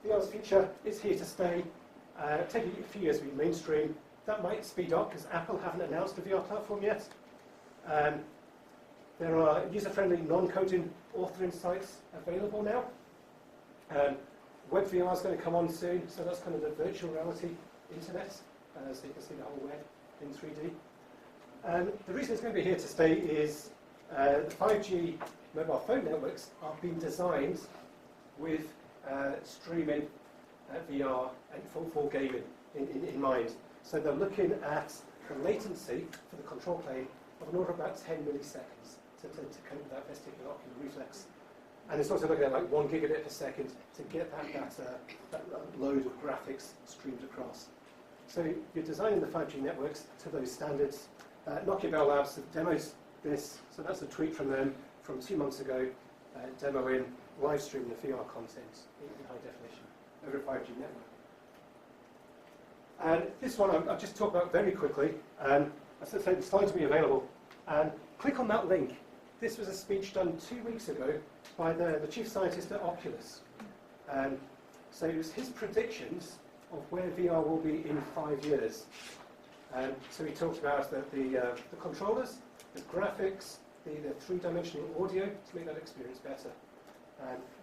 VR's future is here to stay. Taking a few years to be mainstream. That might speed up because Apple haven't announced a VR platform yet. There are user-friendly, non-coding authoring sites available now. WebVR is going to come on soon, so that's kind of the virtual reality internet, so you can see the whole web in 3D. The reason it's going to be here to stay is the 5G mobile phone networks are being designed with streaming VR and for gaming in mind. So they're looking at the latency for the control plane of an order of about 10 milliseconds to cope with that vestibular ocular reflex. And it's also looking at like 1 gigabit per second to get that load of graphics streamed across. So you're designing the 5G networks to those standards. Nokia Bell Labs have demoed this, so that's a tweet from them from 2 months ago, demoing live streaming the VR content in high definition over a 5G network. And this one I'll just talk about very quickly. As I said, it's starting to be available. And click on that link. This was a speech done 2 weeks ago by the chief scientist at Oculus. So it was his predictions of where VR will be in 5 years. So he talked about the controllers, the graphics, the three-dimensional audio to make that experience better.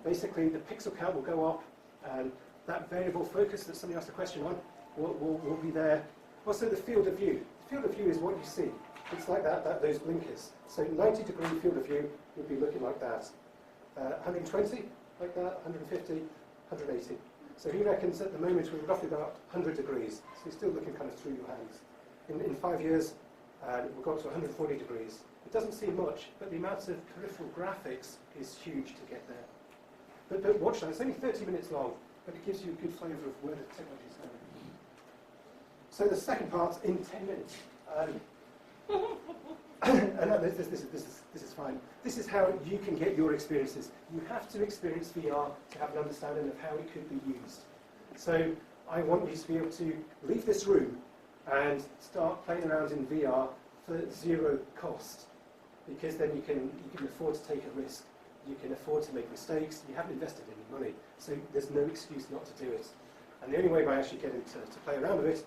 Basically, the pixel count will go up, and that variable focus that somebody asked a question on will be there. Also, the field of view. The field of view is what you see. It's like those blinkers. So 90-degree field of view would be looking like that. 120, like that, 150, 180. So he reckons at the moment we're roughly about 100 degrees. So you're still looking kind of through your hands. In 5 years, we'll go up to 140 degrees. It doesn't seem much, but the amount of peripheral graphics is huge to get there. But watch that. It's only 30 minutes long, but it gives you a good flavour of where the technology is going. So the second part's in 10 minutes. And this is fine. This is how you can get your experiences. You have to experience VR to have an understanding of how it could be used. So I want you to be able to leave this room and start playing around in VR for zero cost, because then you can afford to take a risk. You can afford to make mistakes. You haven't invested any money, so there's no excuse not to do it. And the only way by actually getting to play around with it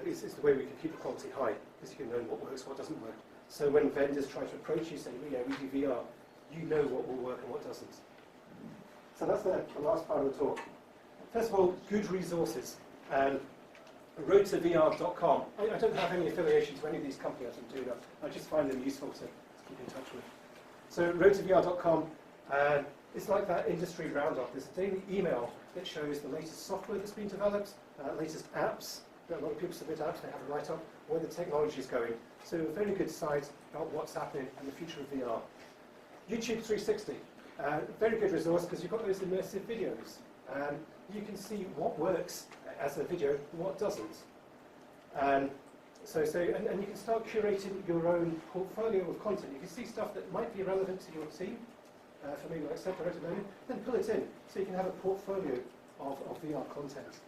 is the way we can keep the quality high, because you can know what works, what doesn't work. So when vendors try to approach you, say, well, yeah, we do VR, you know what will work and what doesn't. So that's the last part of the talk. First of all, good resources. roadtovr.com. I don't have any affiliation to any of these companies I'm doing that. I just find them useful to keep in touch with. So roadtovr.com, it's like that industry roundup. There's a daily email that shows the latest software that's been developed, latest apps. A lot of people submit apps, they have a write-up, where the technology is going. So a very good site about what's happening and the future of VR. YouTube 360, very good resource because you've got those immersive videos. You can see what works as a video and what doesn't. And you can start curating your own portfolio of content. You can see stuff that might be relevant to your team, for maybe like self-directed learning, then pull it in so you can have a portfolio of VR content.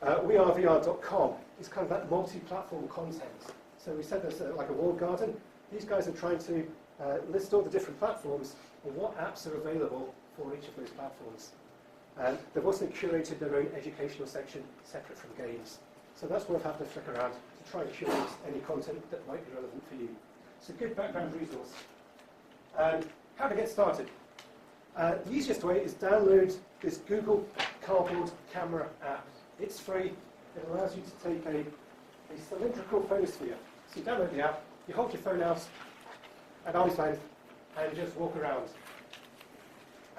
wearevr.com is kind of that multi-platform content. So we said there's like a walled garden. These guys are trying to list all the different platforms and what apps are available for each of those platforms. They've also curated their own educational section separate from games. So that's worth having to flick around to try and curate any content that might be relevant for you. It's a good background resource. How to get started? The easiest way is download this Google Cardboard Camera app. It's free. It allows you to take a cylindrical photosphere. So you download the app, you hold your phone out at arm's length, and just walk around.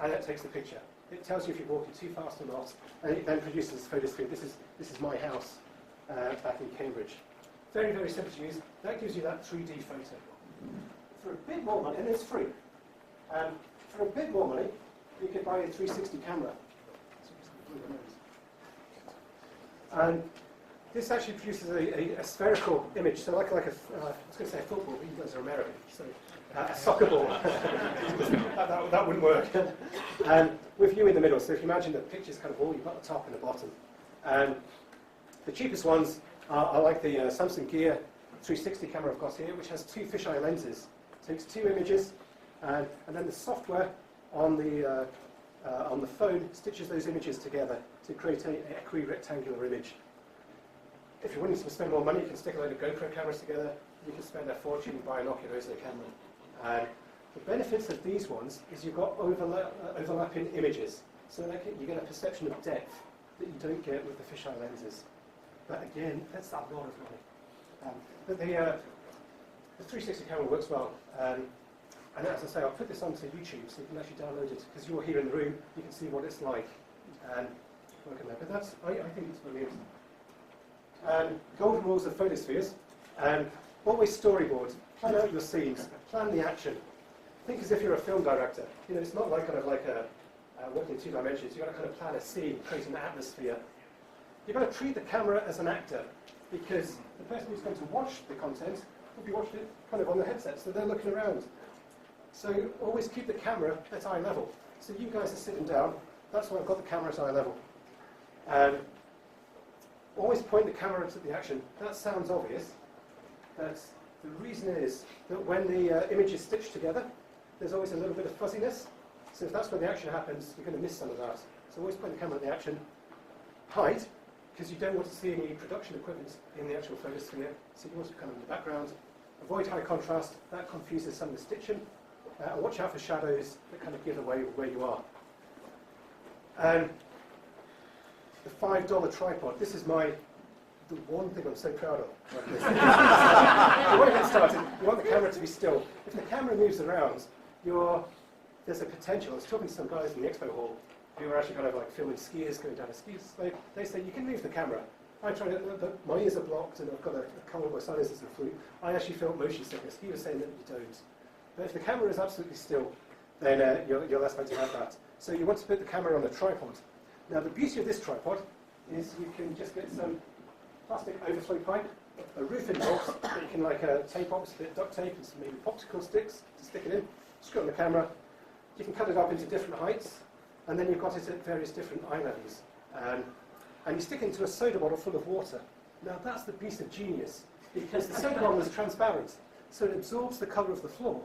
And it takes the picture. It tells you if you're walking too fast or not, and it then produces this photosphere. This is my house back in Cambridge. Very, very simple to use. That gives you that 3D photo. For a bit more money, and it's free. For a bit more money, you could buy a 360 camera. And this actually produces a spherical image, so like I was going to say a football, but you guys are American, so a soccer ball. that wouldn't work. With you in the middle, so if you imagine the picture's kind of all, you've got the top and the bottom. The cheapest ones are like the Samsung Gear 360 camera I've got here, which has 2 fisheye lenses. Takes 2 images, and then the software on the on the phone stitches those images together to create an equi-rectangular image. If you're willing to spend more money, you can stick a load of GoPro cameras together. You can spend a fortune and buy an Oculus camera. The benefits of these ones is you've got overlapping images, so that you get a perception of depth that you don't get with the fisheye lenses. But again, that's a lot of money. But the 360 camera works well. And as I say, I'll put this onto YouTube so you can actually download it, because you're here in the room, you can see what it's like. But that's, I think it's brilliant. Golden rules of photospheres. Always storyboard. Plan out your scenes. Plan the action. Think as if you're a film director. You know, it's not like kind of like working in 2 dimensions. You've got to kind of plan a scene, create an atmosphere. You've got to treat the camera as an actor, because the person who's going to watch the content will be watching it kind of on the headset, so they're looking around. So always keep the camera at eye level. So you guys are sitting down. That's why I've got the camera at eye level. Always point the camera at the action. That sounds obvious, but the reason is that when the image is stitched together, there's always a little bit of fuzziness. So if that's where the action happens, you're going to miss some of that. So always point the camera at the action. Hide, because you don't want to see any production equipment in the actual photosphere. So you want to come in the background. Avoid high contrast. That confuses some of the stitching. And watch out for shadows that kind of give away where you are. The $5 tripod. This is the one thing I'm so proud of. Like you want to get started, you want the camera to be still. If the camera moves around, there's a potential. I was talking to some guys in the expo hall who were actually kind of like filming skiers going down a ski slope. They say, you can move the camera. I tried it, but my ears are blocked and I've got a cold, my sinuses are flu. I actually felt motion sickness. He was saying that you don't. But if the camera is absolutely still, then you're less likely to have that. So you want to put the camera on a tripod. Now the beauty of this tripod is you can just get some plastic overflow pipe, a roofing box that you can like tape up, a bit of duct tape and some maybe popsicle sticks to stick it in, screw it on the camera. You can cut it up into different heights, and then you've got it at various different eye levels. And you stick it into a soda bottle full of water. Now that's the piece of genius, because the soda bottle is transparent, so it absorbs the colour of the floor.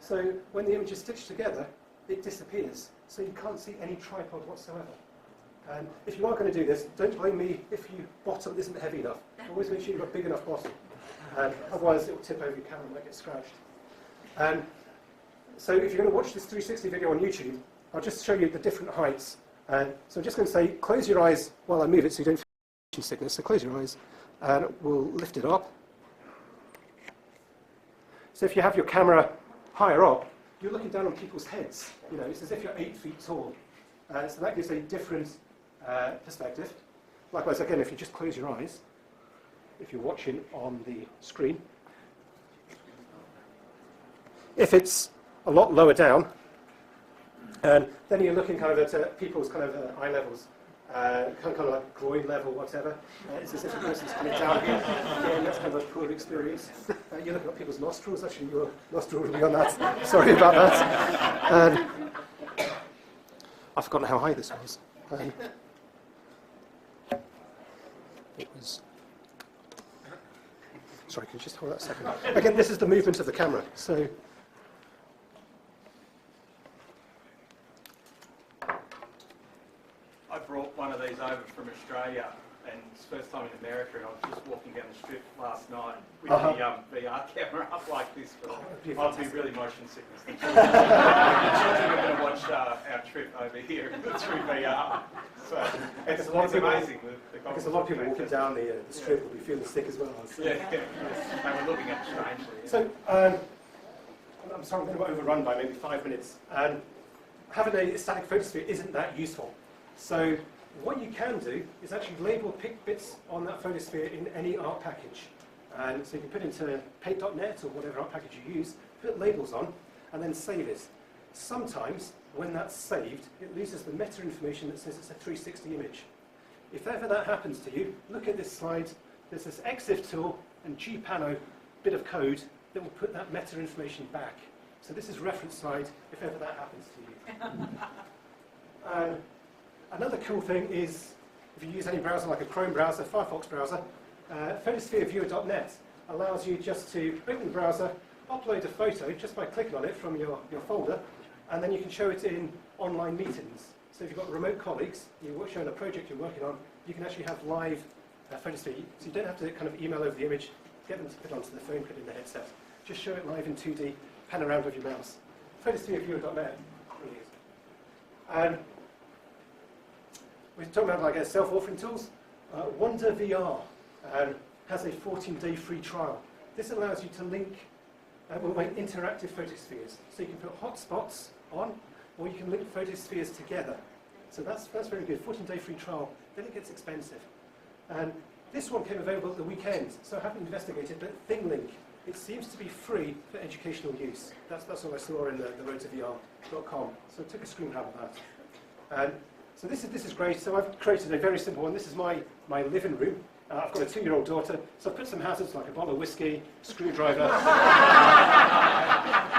So when the image is stitched together, it disappears, so you can't see any tripod whatsoever. If you are going to do this, don't blame me if your bottom isn't heavy enough. Always make sure you've got a big enough bottom. Otherwise it will tip over your camera and might get scratched. So if you're going to watch this 360 video on YouTube, I'll just show you the different heights. So I'm just going to say, close your eyes while I move it so you don't feel motion sickness. So close your eyes and we'll lift it up. So if you have your camera higher up, you're looking down on people's heads. You know, it's as if you're 8 feet tall. So that gives a different perspective. Likewise, again, if you just close your eyes, if you're watching on the screen, if it's a lot lower down, then you're looking kind of at people's kind of eye levels, kind of like groin level, whatever. It's as if the person's coming down. Again, that's kind of a poor experience. You're looking at people's nostrils. Actually, your nostril will be on that. Sorry about that. I've forgotten how high this was. It was. Sorry, can you just hold that a second? Again, this is the movement of the camera. So. I brought one of these over from Australia, and it's the first time in America, and I was just walking down the strip last night with the VR camera up like this, but I'd be really motion sickness. The children are going to watch our trip over here through VR. So it's amazing. Because a lot of people walking down the strip will be feeling sick as well. So. Yeah, they were looking at it strangely. Yeah. So I'm sorry, I'm going to overrun by maybe 5 minutes. Having a static photosphere isn't that useful. So what you can do is actually label pick bits on that photosphere in any art package. And so you can put into paint.net or whatever art package you use, put labels on, and then save it. Sometimes, when that's saved, it loses the meta information that says it's a 360 image. If ever that happens to you, look at this slide. There's this EXIF tool and GPano bit of code that will put that meta information back. So this is reference slide if ever that happens to you. Another cool thing is, if you use any browser like a Chrome browser, Firefox browser, photosphereviewer.net allows you just to open the browser, upload a photo just by clicking on it from your folder, and then you can show it in online meetings. So if you've got remote colleagues, you're showing a project you're working on, you can actually have live photosphere. So you don't have to kind of email over the image, get them to put it onto the phone, put it in the headset. Just show it live in 2D, pan around with your mouse. Photosphereviewer.net. And we're talking about like self-authoring tools. Wonder VR has a 14-day free trial. This allows you to link interactive photospheres. So you can put hotspots on, or you can link photospheres together. So that's very good. 14-day free trial. Then it gets expensive. And this one came available at the weekend, so I haven't investigated, but ThingLink, it seems to be free for educational use. That's what I saw in the roadtovr.com. So I took a screen grab of that. So this is great. So I've created a very simple one. This is my living room. I've got a 2-year-old daughter, so I've put some hazards like a bottle of whiskey, screwdriver,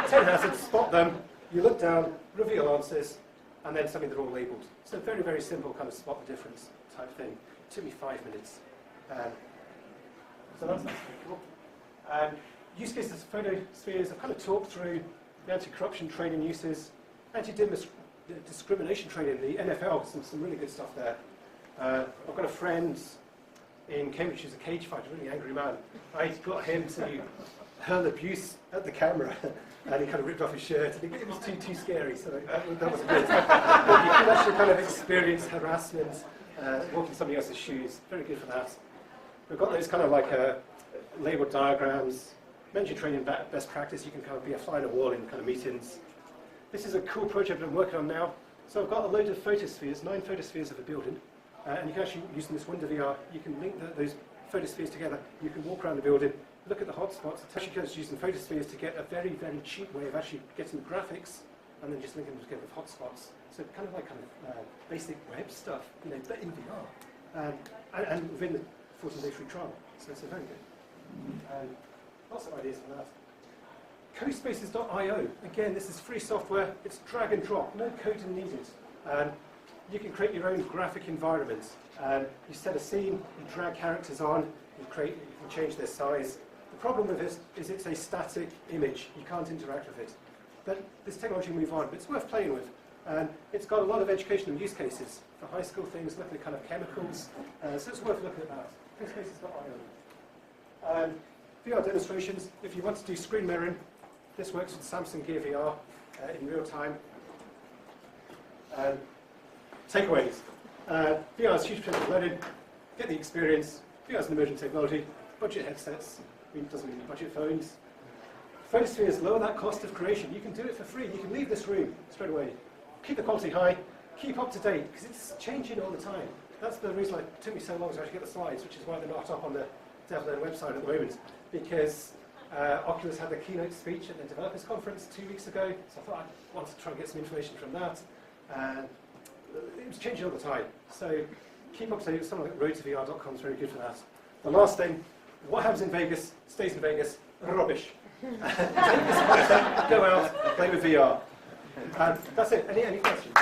10 hazards, spot them, you look down, reveal answers, and then something they're all labelled. So very, very simple kind of spot the difference type thing. It took me 5 minutes. So that's pretty cool. Use cases of photospheres, I've kind of talked through the anti-corruption training uses, anti-discrimination training, the NFL, some really good stuff there. I've got a friend in Cambridge who's a cage fighter, a really angry man. I got him to hurl abuse at the camera, and he kind of ripped off his shirt, and it was too scary, so that wasn't good. But you can actually kind of experience harassment, walking somebody else's shoes. Very good for that. We've got those kind of like labeled diagrams, mention training best practice. You can kind of be a fly on a wall in kind of meetings. This is a cool project I'm working on now. So I've got a load of photospheres, 9 photospheres of a building, and you can actually, using this Wonder VR, you can link those photospheres together. You can walk around the building, look at the hotspots. It's actually just using photospheres to get a very, very cheap way of actually getting the graphics, and then just linking them together with hotspots. So kind of like basic web stuff, you know, but in VR, and within the 14-day free trial. So it's very good. Lots of ideas for that. Codespaces.io. Again, this is free software. It's drag and drop, no coding needed. You can create your own graphic environment. You set a scene, you drag characters on, you can change their size. The problem with this is it's a static image. You can't interact with it. But this technology will move on, but it's worth playing with. It's got a lot of educational use cases for high school things, looking at kind of chemicals. So it's worth looking at that. Codespaces.io. VR demonstrations. If you want to do screen mirroring, this works with Samsung Gear VR in real time. Takeaways. VR is huge potential learning. Get the experience. VR is an emerging technology. Budget headsets. Doesn't mean budget phones. Photospheres lower that cost of creation. You can do it for free. You can leave this room straight away. Keep the quality high. Keep up to date, because it's changing all the time. That's the reason it took me so long to actually get the slides, which is why they're not up on the DevLearn website at the moment. Because Oculus had their keynote speech at the developers conference 2 weeks ago, so I thought I wanted to try and get some information from that. And it was changing all the time. So keep up to date. Something like roadtovr.com is very good for that. The last thing, what happens in Vegas stays in Vegas. Rubbish. Take this content, go out, play with VR. That's it. Any questions?